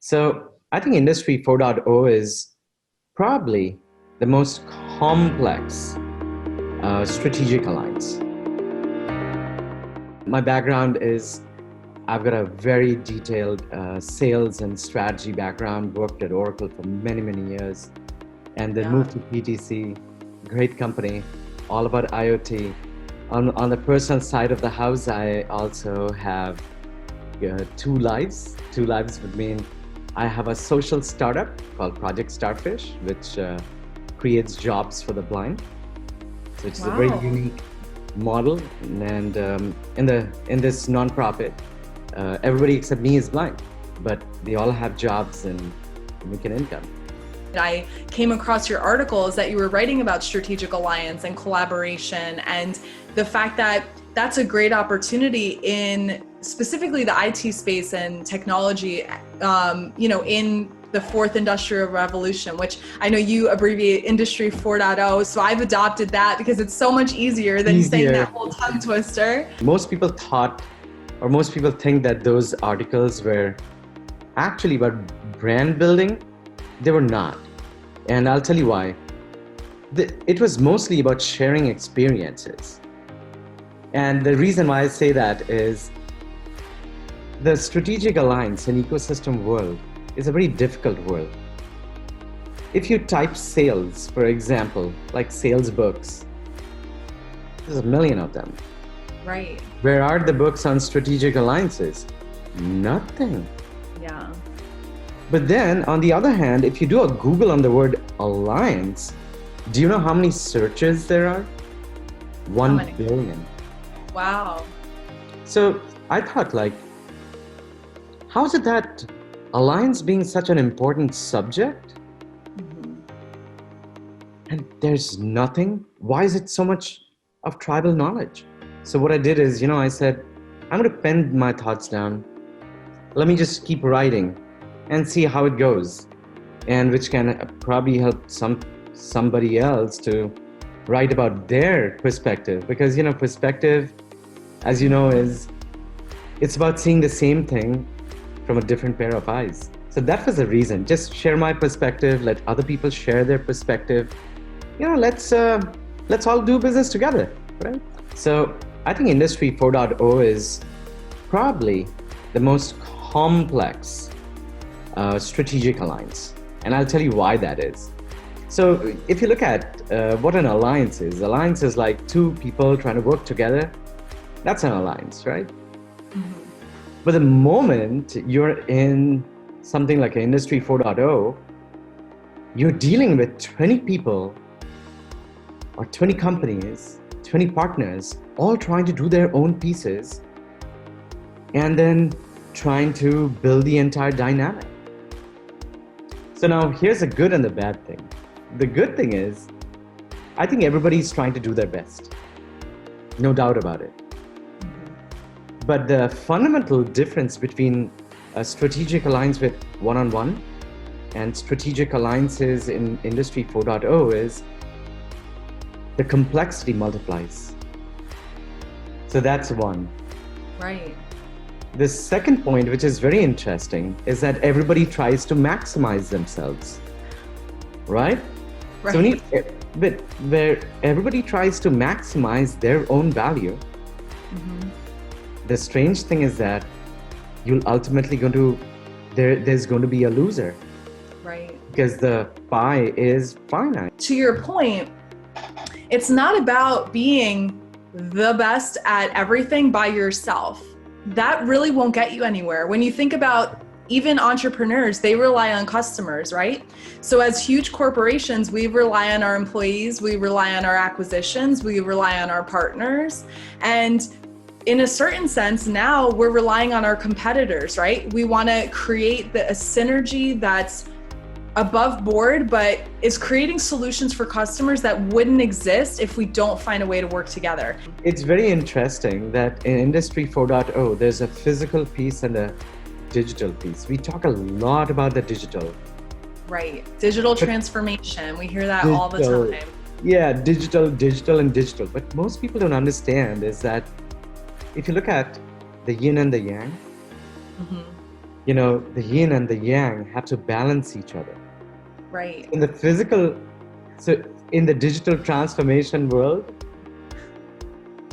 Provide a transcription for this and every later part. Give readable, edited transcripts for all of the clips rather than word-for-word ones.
So I think Industry 4.0 is probably the most complex strategic alliance. My background is I've got a very detailed sales and strategy background, worked at Oracle for many, many years, and then moved to PTC, great company, all about IoT. On the personal side of the house, I also have two lives. Two lives would mean I have a social startup called Project Starfish, which creates jobs for the blind. So it's a very unique model. And in this nonprofit, everybody except me is blind, but they all have jobs and make an income. I came across your articles that you were writing about strategic alliance and collaboration, and the fact that that's a great opportunity in specifically the IT space and technology, in the fourth industrial revolution, which I know you abbreviate Industry 4.0. So I've adopted that because it's so much easier than saying that whole tongue twister. Most people think that those articles were actually about brand building. They were not. And I'll tell you why. It was mostly about sharing experiences. And the reason why I say that is the strategic alliance and ecosystem world is a very difficult world. If you type sales, for example, like sales books, there's a million of them. Right. Where are the books on strategic alliances? Nothing. Yeah. But then, on the other hand, if you do a Google on the word alliance, do you know how many searches there are? 1 billion. Wow. So I thought, how is it that alliance being such an important subject? Mm-hmm. And there's nothing? Why is it so much of tribal knowledge? So what I did is, I said, I'm going to pen my thoughts down. Let me just keep writing and see how it goes, and which can probably help somebody else to write about their perspective, because perspective, as you know, it's about seeing the same thing from a different pair of eyes. So that was the reason. Just share my perspective, let other people share their perspective. Let's all do business together, right? So I think Industry 4.0 is probably the most complex strategic alliance. And I'll tell you why that is. So if you look at what an alliance is like two people trying to work together. That's an alliance, right? Mm-hmm. But the moment you're in something like an Industry 4.0, you're dealing with 20 people or 20 companies, 20 partners, all trying to do their own pieces and then trying to build the entire dynamic. So now here's the good and the bad thing. The good thing is, I think everybody's trying to do their best. No doubt about it. But the fundamental difference between a strategic alliance with one-on-one and strategic alliances in Industry 4.0 is the complexity multiplies. So that's one. Right. The second point, which is very interesting, is that everybody tries to maximize themselves, right? So where everybody tries to maximize their own value, the strange thing is that you'll ultimately there's going to be a loser. Right. Because the pie is finite. To your point, it's not about being the best at everything by yourself. That really won't get you anywhere. When you think about even entrepreneurs, they rely on customers, right? So as huge corporations, we rely on our employees, we rely on our acquisitions, we rely on our partners. And in a certain sense, now we're relying on our competitors, right? We want to create a synergy that's above board, but is creating solutions for customers that wouldn't exist if we don't find a way to work together. It's very interesting that in Industry 4.0, there's a physical piece and a digital piece. We talk a lot about the digital. Right. Digital transformation. We hear that all the time. Yeah, digital. But most people don't understand is that if you look at the yin and the yang, the yin and the yang have to balance each other. Right. So in the digital transformation world,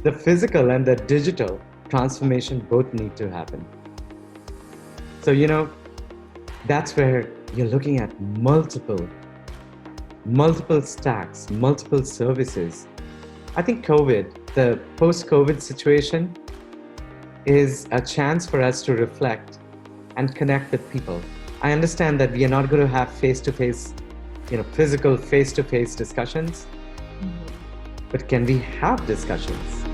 the physical and the digital transformation both need to happen. So, that's where you're looking at multiple stacks, multiple services. I think the post-COVID situation, is a chance for us to reflect and connect with people. I understand that we are not going to have face-to-face, physical face-to-face discussions, but can we have discussions?